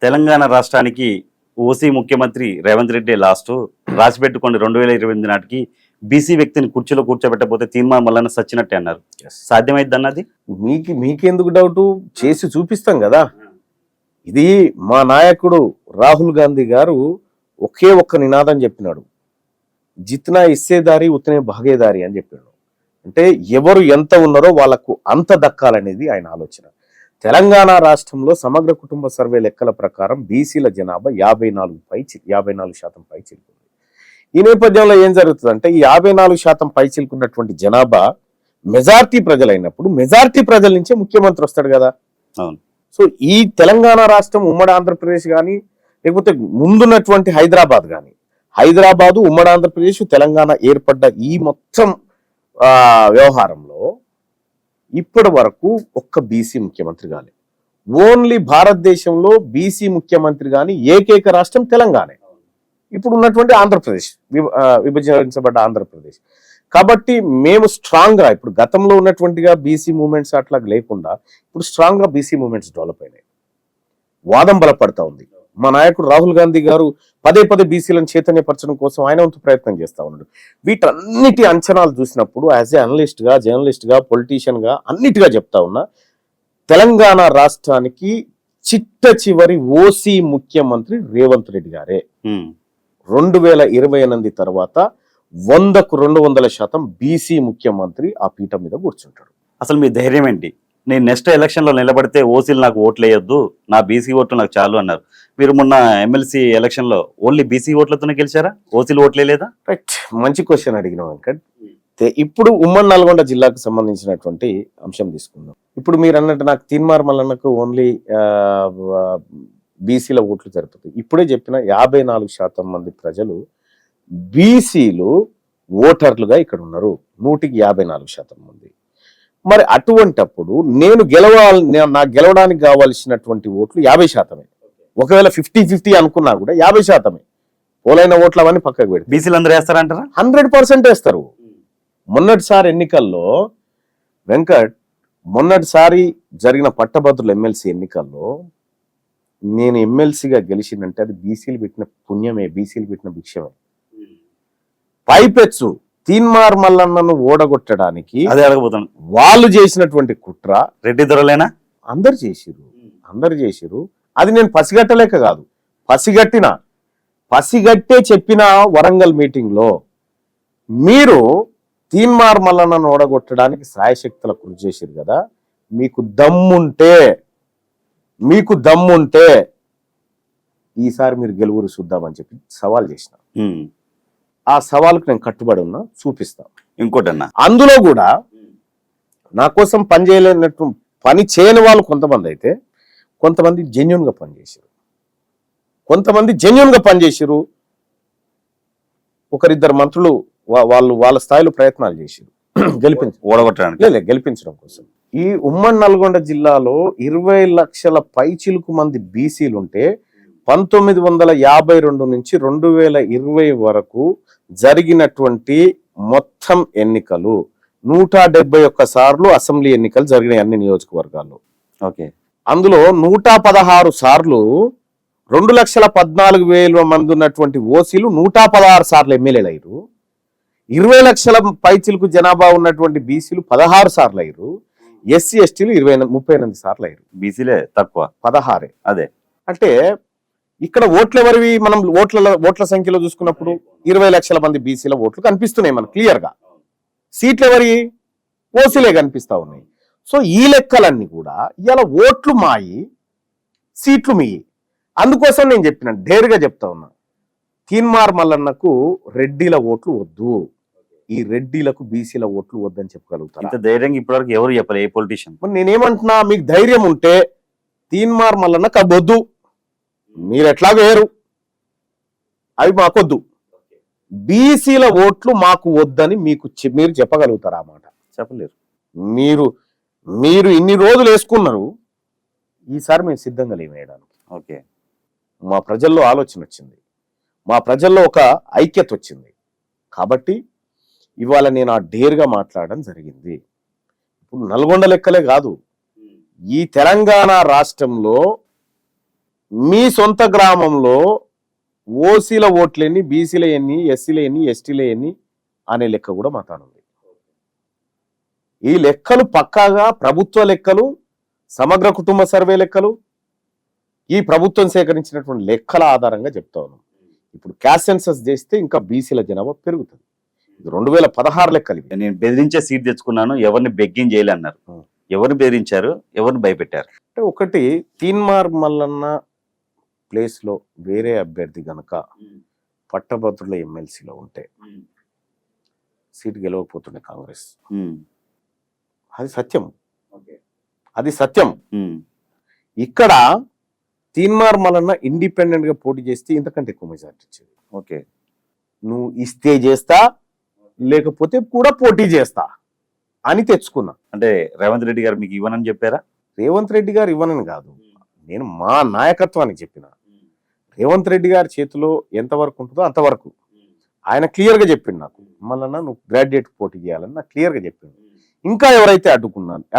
తెలంగాణ రాష్ట్రానికి ఓసీ ముఖ్యమంత్రి రేవంత్ రెడ్డి లాస్ట్ రాసి పెట్టుకోండి 2028 నాటికి బీసీ వ్యక్తిని కుర్చీలో కూర్చోబెట్టకపోతే తీర్మానం వల్ల సచ్చినట్టే అన్నారు. సాధ్యమైద్ది అన్నది మీకెందుకు డౌట్? చేసి చూపిస్తాం కదా. ఇది మా నాయకుడు రాహుల్ గాంధీ గారు ఒకే ఒక్క నినాదం చెప్పినాడు, జిత్నా ఇస్సేదారి ఉత్తనే భాగేదారి అని చెప్పాడు. అంటే ఎవరు ఎంత ఉన్నారో వాళ్ళకు అంత దక్కాలనేది ఆయన ఆలోచన. తెలంగాణ రాష్ట్రంలో సమగ్ర కుటుంబ సర్వే లెక్కల ప్రకారం బీసీల జనాభా 54% పై చిలుకుంది. ఈ నేపథ్యంలో ఏం జరుగుతుందంటే ఈ 54% పై చిలుకున్నటువంటి జనాభా మెజార్టీ ప్రజలైనప్పుడు మెజార్టీ ప్రజల నుంచే ముఖ్యమంత్రి వస్తాడు కదా. అవును. సో ఈ తెలంగాణ రాష్ట్రం ఉమ్మడి ఆంధ్రప్రదేశ్ కానీ లేకపోతే ముందున్నటువంటి హైదరాబాద్ కానీ, హైదరాబాదు ఉమ్మడి ఆంధ్రప్రదేశ్ తెలంగాణ ఏర్పడ్డ ఈ మొత్తం వ్యవహారంలో ఇప్పటి వరకు ఒక్క బీసీ ముఖ్యమంత్రి కాలే. ఓన్లీ భారతదేశంలో బీసీ ముఖ్యమంత్రి కానీ ఏకైక రాష్ట్రం తెలంగాణ, ఇప్పుడు ఉన్నటువంటి ఆంధ్రప్రదేశ్, విభజించబడ్డ ఆంధ్రప్రదేశ్. కాబట్టి మేము స్ట్రాంగ్ గా ఇప్పుడు గతంలో ఉన్నటువంటిగా బీసీ మూవ్మెంట్స్ అట్లా లేకుండా ఇప్పుడు స్ట్రాంగ్ గా బీసీ మూవ్మెంట్స్ డెవలప్ అయినాయి. వాదం బలపడతా ఉంది. మా నాయకుడు రాహుల్ గాంధీ గారు పదే బీసీలను చైతన్యపరచడం కోసం ఆయన వంతు ప్రయత్నం చేస్తా ఉన్నాడు. వీటన్నిటి అంచనాలు చూసినప్పుడు యాజ్ ఏ అనలిస్ట్ గా, జర్నలిస్ట్ గా, పొలిటీషియన్ గా అన్నిటిగా చెప్తా ఉన్నా, తెలంగాణ రాష్ట్రానికి చిట్ట చివరి ఓసీ ముఖ్యమంత్రి రేవంత్ రెడ్డి గారే. 2028 తర్వాత 100కు 200% బీసీ ముఖ్యమంత్రి ఆ పీఠం మీద కూర్చుంటాడు. అసలు మీ ధైర్యం ఏంటి? నేను నెక్స్ట్ ఎలక్షన్ లో నిలబడితే ఓసీలు నాకు ఓట్లు వేయొద్దు, నా బీసీ ఓట్లు నాకు చాలు అన్నారు. మీరు మొన్న ఎమ్మెల్సీ ఎలక్షన్ లో ఓన్లీ బీసీ ఓట్లతోనే గెలిచారా? ఓసీలు ఓట్లే లేదా? రైట్, మంచి క్వశ్చన్ అడిగిన వెంకట్. ఇప్పుడు ఉమ్మడి నల్గొండ జిల్లాకు సంబంధించినటువంటి అంశం తీసుకుందాం. ఇప్పుడు మీరు అన్నట్టు నాకు తీన్మార్ మల్లన్నకు ఓన్లీ బీసీల ఓట్లు జరుపుతాయి. ఇప్పుడే చెప్పిన 54% మంది ప్రజలు బీసీలు ఓటర్లుగా ఇక్కడ ఉన్నారు, 154% మంది. మరి అటువంటప్పుడు నేను నాకు గెలవడానికి కావాల్సినటువంటి ఓట్లు 50%. ఒకవేళ 50-50 అనుకున్నా కూడా 50%. పోలైన ఓట్లు అవన్నీ పక్కకు పెట్టి బీసీలు అందరూ వేస్తారంటారా? 100% వేస్తారు. మొన్నటిసారి ఎన్నికల్లో వెంకట్, మొన్నటిసారి జరిగిన పట్టభద్రుల ఎమ్మెల్సీ ఎన్నికల్లో నేను ఎమ్మెల్సీగా గెలిచిందంటే అది బీసీలు పెట్టిన పుణ్యమే, బీసీలు పెట్టిన భిక్షమే. పైపెచ్చు తీన్మార్ మల్లన్నను ఓడగొట్టడానికి అదే అడగబోతాను. వాళ్ళు చేసినటువంటి కుట్ర రెడ్డి దొరలేనా? అందరు చేసిరు. అది నేను పసిగట్టలేక కాదు, పసిగట్టే చెప్పిన వరంగల్ మీటింగ్ లో మీరు తీన్మార్ మల్లన్నను ఓడగొట్టడానికి సాయశక్తుల కృషి చేసిరు కదా. మీకు దమ్ముంటే ఈసారి మీరు గెలువురు చూద్దామని చెప్పి సవాల్ చేసిన. ఆ సవాల్కు నేను కట్టుబడి ఉన్నా, చూపిస్తా. ఇంకోటన్నా, అందులో కూడా నా కోసం పని చేయని వాళ్ళు కొంతమంది అయితే, కొంతమంది జెన్యున్ గా పనిచేసారు. ఒకరిద్దరు మంత్రులు వాళ్ళ స్థాయిలో ప్రయత్నాలు చేశారు గెలిపించడం కోసం. ఈ ఉమ్మడి నల్గొండ జిల్లాలో 20 లక్షల పైచిలుకు మంది బీసీలుంటే 1952 నుంచి 2020 వరకు జరిగినటువంటి మొత్తం ఎన్నికలు 171 సార్లు అసెంబ్లీ ఎన్నికలు జరిగినాయి అన్ని నియోజకవర్గాల్లో. ఓకే. అందులో 116 సార్లు 2,14,000 మంది ఉన్నటువంటి ఓసీలు 116 సార్లు ఎమ్మెల్యేలు అయ్యారు. 20 లక్షల పైచిలుకు జనాభా ఉన్నటువంటి బీసీలు 16 సార్లు అయ్యారు. ఎస్సీ ఎస్టీలు 38 సార్లు అయ్యారు. బీసీలే తక్కువ, 16. అదే అంటే ఇక్కడ ఓట్లు ఎవరివి? మనం ఓట్ల సంఖ్యలో చూసుకున్నప్పుడు 20 లక్షల మంది బీసీల ఓట్లు కనిపిస్తున్నాయి మనకు క్లియర్ గా. సీట్లు ఎవరి? ఓసీలే కనిపిస్తా ఉన్నాయి. సో ఈ లెక్కలన్నీ కూడా ఇలా ఓట్లు మాయి, సీట్లు మీ. అందుకోసం నేను చెప్పిన ఢేరుగా చెప్తా ఉన్నా, తీన్మార్ మల్లన్నకు రెడ్డిల ఓట్లు వద్దు, ఈ రెడ్డిలకు బీసీల ఓట్లు వద్దని చెప్పగలుగుతారు. ఇంత ధైర్యంగా ఇప్పటివరకు ఎవరు చెప్పలే ఏ పొలిటీషియన్. నేనేమంటున్నా, మీకు ధైర్యం ఉంటే తీన్మార్ మల్లన్నకు అవ్వద్దు, మీరు ఎట్లాగో వేరు, అవి మాకొద్దు, బీసీల ఓట్లు మాకు వద్దని మీరు చెప్పగలుగుతారా? ఆ మాట చెప్పలేరు. మీరు ఇన్ని రోజులు వేసుకున్నారు, ఈసారి మేము సిద్ధంగా లేము వేయడానికి. ఓకే. మా ప్రజల్లో ఆలోచన వచ్చింది, మా ప్రజల్లో ఒక ఐక్యత వచ్చింది. కాబట్టి ఇవాళ నేను ఆ డేర్గా మాట్లాడడం జరిగింది. ఇప్పుడు నల్గొండ లెక్కలే కాదు, ఈ తెలంగాణ రాష్ట్రంలో మీ సొంత గ్రామంలో ఓసీల ఓట్లెన్ని, బీసీల ఎన్ని, ఎస్సీల ఎన్ని, ఎస్టీల ఎన్ని అనే లెక్క కూడా మాతానుంది. ఈ లెక్కలు పక్కాగా ప్రభుత్వ లెక్కలు, సమగ్ర కుటుంబ సర్వే లెక్కలు, ఈ ప్రభుత్వం సేకరించినటువంటి లెక్కల ఆధారంగా చెప్తా ఉన్నాం. ఇప్పుడు క్యాస్ట్ సెన్సస్ చేస్తే ఇంకా బీసీల జనాభా పెరుగుతుంది. ఇది 2016 లెక్కలు ఇవి. నేను బెదిరించే సీట్ తెచ్చుకున్నాను, ఎవరిని బెగ్గింగ్ చేయలే అన్నారు. ఎవరిని బెదిరించారు, ఎవరిని భయపెట్టారు? అంటే ఒకటి, తీన్మార్ మల్లన్న ప్లేస్ లో వేరే అభ్యర్థి గనక పట్టభద్రుల ఎమ్మెల్సీలో ఉంటే సీట్ గెలవకపోతుండే కాంగ్రెస్. అది సత్యం, అది సత్యం. ఇక్కడ తీన్మార్ మల్లన్న ఇండిపెండెంట్ గా పోటీ చేస్తే ఇంతకంటే ఎక్కువ మెజార్టీ ఇచ్చేది. ఓకే, నువ్వు ఇస్తే చేస్తా, లేకపోతే కూడా పోటీ చేస్తా అని తెచ్చుకున్నా. అంటే రేవంత్ రెడ్డి గారు మీకు ఇవ్వనని చెప్పారా? రేవంత్ రెడ్డి గారు ఇవ్వనని కాదు, నేను మా నాయకత్వానికి చెప్పిన. రేవంత్ రెడ్డి గారి చేతిలో ఎంతవరకు ఉంటుందో అంతవరకు ఆయన క్లియర్ గా చెప్పిండు నాకు. మళ్ళా నువ్వు గ్రాడ్యుయేట్ పోటీ చేయాలని నాకు క్లియర్ గా చెప్పిండు. ఇంకా ఎవరైతే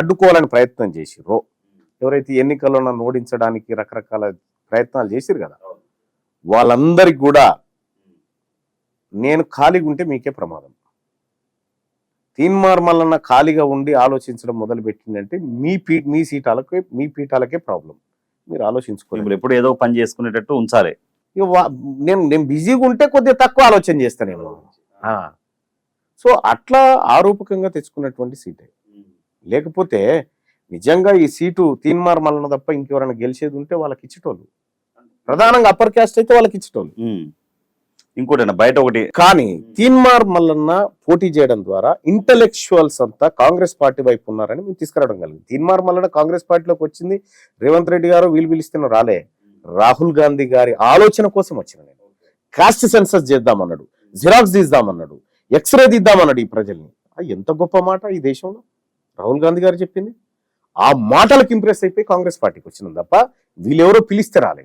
అడ్డుకోవాలని ప్రయత్నం చేసిరో, ఎవరైతే ఎన్నికల్లో నన్ను ఓడించడానికి రకరకాల ప్రయత్నాలు చేసిరు కదా, వాళ్ళందరికి కూడా నేను ఖాళీగా ఉంటే మీకే ప్రమాదం. తీన్మార్ మల్లన్న ఖాళీగా ఉండి ఆలోచించడం మొదలు పెట్టిందంటే మీ పీఠాలకే ప్రాబ్లం. మీరు ఆలోచించుకోండి. ఇప్పుడు ఎప్పుడు ఏదో పని చేసుకునేటట్టు ఉంచాలి. ఇక నేను బిజీగా ఉంటే కొద్దిగా తక్కువ ఆలోచన చేస్తానేమో. సో అట్లా ఆరూపకంగా తెచ్చుకున్నటువంటి సీటే. లేకపోతే నిజంగా ఈ సీటు తీన్మార్ మల్లన్న తప్ప ఇంకెవరైనా గెలిచేది ఉంటే వాళ్ళకి ఇచ్చేటోళ్ళు. ప్రధానంగా అప్పర్ క్యాస్ట్ అయితే వాళ్ళకి ఇచ్చేటోళ్ళు. ఇంకోటి బయట ఒకటి, కానీ తీన్మార్ మల్లన్న పోటీ చేయడం ద్వారా ఇంటలెక్చువల్స్ అంతా కాంగ్రెస్ పార్టీ వైపు ఉన్నారని మేము తీసుకురావడం కలిగింది. తీన్మార్ మల్లన్న కాంగ్రెస్ పార్టీలోకి వచ్చింది రేవంత్ రెడ్డి గారు వీళ్ళు పిలిస్తున్న రాలే, రాహుల్ గాంధీ గారి ఆలోచన కోసం వచ్చిన. నేను కాస్ట్ సెన్సస్ చేద్దామన్నాడు, జిరాక్స్ తీద్దామన్నాడు, ఎక్స్రే తీద్దామన్నాడు ఈ ప్రజల్ని. ఎంత గొప్ప మాట ఈ దేశంలో రాహుల్ గాంధీ గారు చెప్పింది. ఆ మాటలకు ఇంప్రెస్ అయిపోయి కాంగ్రెస్ పార్టీకి వచ్చినాం తప్ప వీళ్ళెవరో పిలిస్తే రాలేదు.